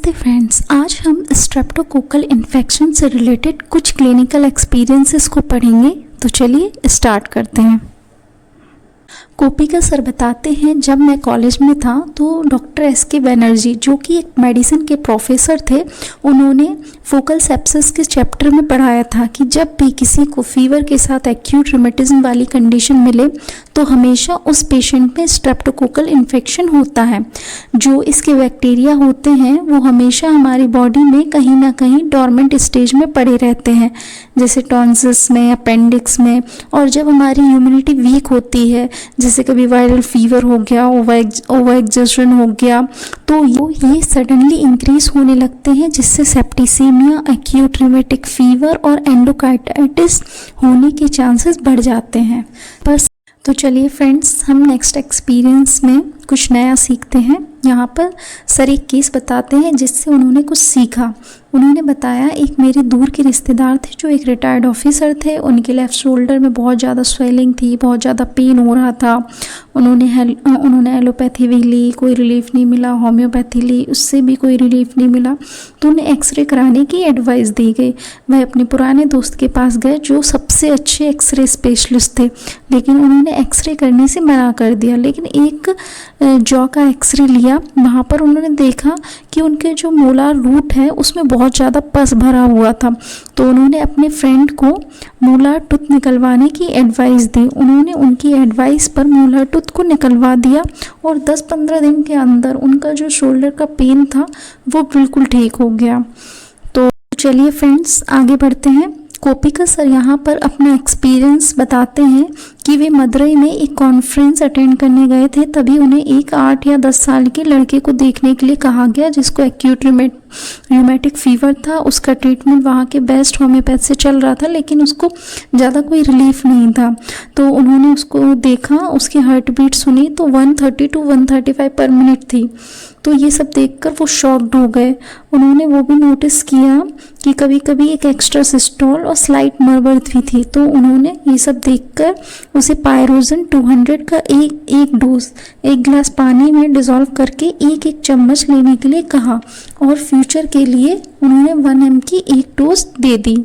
नमस्ते फ्रेंड्स, आज हम स्ट्रेप्टोकोकल इन्फेक्शन से रिलेटेड कुछ क्लिनिकल एक्सपीरियंसेस को पढ़ेंगे। तो चलिए स्टार्ट करते हैं। कोपिका सर बताते हैं, जब मैं कॉलेज में था तो डॉक्टर एस.के. बनर्जी, जो कि एक मेडिसिन के प्रोफेसर थे, उन्होंने फोकल सेप्सिस के चैप्टर में पढ़ाया था कि जब भी किसी को फीवर के साथ एक्यूट रूमेटिज्म वाली कंडीशन मिले तो हमेशा उस पेशेंट में स्ट्रेप्टोकोकल इन्फेक्शन होता है। जो इसके बैक्टीरिया होते हैं वो हमेशा हमारी बॉडी में कहीं ना कहीं डॉर्मेंट स्टेज में पड़े रहते हैं, जैसे टॉन्सिल्स में, अपेंडिक्स में। और जब हमारी इम्यूनिटी वीक होती है, जैसे कभी वायरल फीवर हो गया, ओवर एग्जर्शन हो गया, तो ये सडनली इंक्रीज होने लगते हैं, जिससे सेप्टिसीमिया, एक्यूट रूमेटिक फीवर और एंडोकार्डाइटिस होने के चांसेस बढ़ जाते हैं। तो चलिए फ्रेंड्स, हम नेक्स्ट एक्सपीरियंस में कुछ नया सीखते हैं। यहाँ पर सर एक केस बताते हैं जिससे उन्होंने कुछ सीखा। उन्होंने बताया, एक मेरे दूर के रिश्तेदार थे जो एक रिटायर्ड ऑफिसर थे। उनके लेफ़्ट शोल्डर में बहुत ज़्यादा स्वेलिंग थी, बहुत ज़्यादा पेन हो रहा था। उन्होंने एलोपैथी भी ली, कोई रिलीफ नहीं मिला। होम्योपैथी ली, उससे भी कोई रिलीफ नहीं मिला। तो उन्हें एक्सरे कराने की एडवाइस दी गई। वह अपने पुराने दोस्त के पास गए जो सबसे अच्छे एक्सरे स्पेशलिस्ट थे, लेकिन उन्होंने एक्सरे करने से मना कर दिया। लेकिन एक जॉ का एक्सरे लिया, वहाँ पर उन्होंने देखा कि उनके जो मोलार रूट है उसमें बहुत ज़्यादा पस भरा हुआ था। तो उन्होंने अपने फ्रेंड को मोलार टूथ निकलवाने की एडवाइस दी। उन्होंने उनकी एडवाइस पर मोलार टूथ को निकलवा दिया और 10-15 दिन के अंदर उनका जो शोल्डर का पेन था वो बिल्कुल ठीक हो गया। तो चलिए फ्रेंड्स, आगे बढ़ते हैं। कोपिका सर यहाँ पर अपना एक्सपीरियंस बताते हैं कि वे मदुरई में एक कॉन्फ्रेंस अटेंड करने गए थे। तभी उन्हें एक 8 या 10 साल के लड़के को देखने के लिए कहा गया, जिसको एक्यूट रूमेटिक फीवर था। उसका ट्रीटमेंट वहाँ के बेस्ट होम्योपैथ से चल रहा था, लेकिन उसको ज़्यादा कोई रिलीफ नहीं था। तो उन्होंने उसको देखा, उसकी हार्ट बीट सुनी तो 130 to 135 पर मिनट थी। तो ये सब देखकर वो शॉक्ड हो गए। उन्होंने वो भी नोटिस किया कि कभी कभी एक एक्स्ट्रा सिस्टोल और स्लाइट मर्मर भी थी। तो उन्होंने ये सब देखकर उसे पायरोजन 200 का एक डोज 1 गिलास पानी में डिज़ोल्व करके एक चम्मच लेने के लिए कहा, और फ्यूचर के लिए उन्होंने 1 ml की एक डोज दे दी।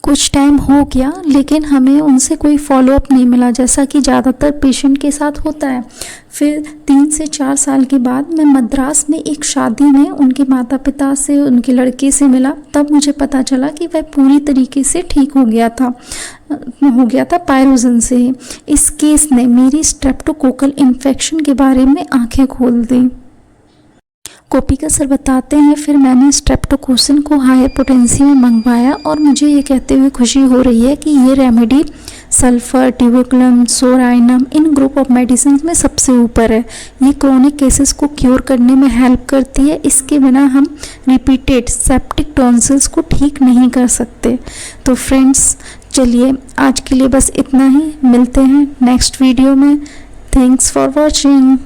कुछ टाइम हो गया, लेकिन हमें उनसे कोई फॉलोअप नहीं मिला, जैसा कि ज़्यादातर पेशेंट के साथ होता है। फिर 3 से 4 साल के बाद मैं मद्रास में एक शादी में उनके माता पिता से, उनके लड़के से मिला। तब मुझे पता चला कि वह पूरी तरीके से ठीक हो गया था पायरोजन से। इस केस ने मेरी स्ट्रेप्टोकोकल इन्फेक्शन के बारे में आंखें खोल दी। कोपिका सर बताते हैं, फिर मैंने स्ट्रेप्टोकोसिन को हायर पोटेंसी में मंगवाया और मुझे ये कहते हुए खुशी हो रही है कि ये रेमेडी सल्फर, टिबोक्लम, psorinum in group of medicine में सबसे ऊपर है। ये क्रोनिक केसेस को क्योर करने में हेल्प करती है। इसके बिना हम रिपीटेड सेप्टिक टॉन्सिल्स को ठीक नहीं कर सकते। तो फ्रेंड्स, चलिए आज के लिए बस इतना ही। मिलते हैं नेक्स्ट वीडियो में। Thanks for watching.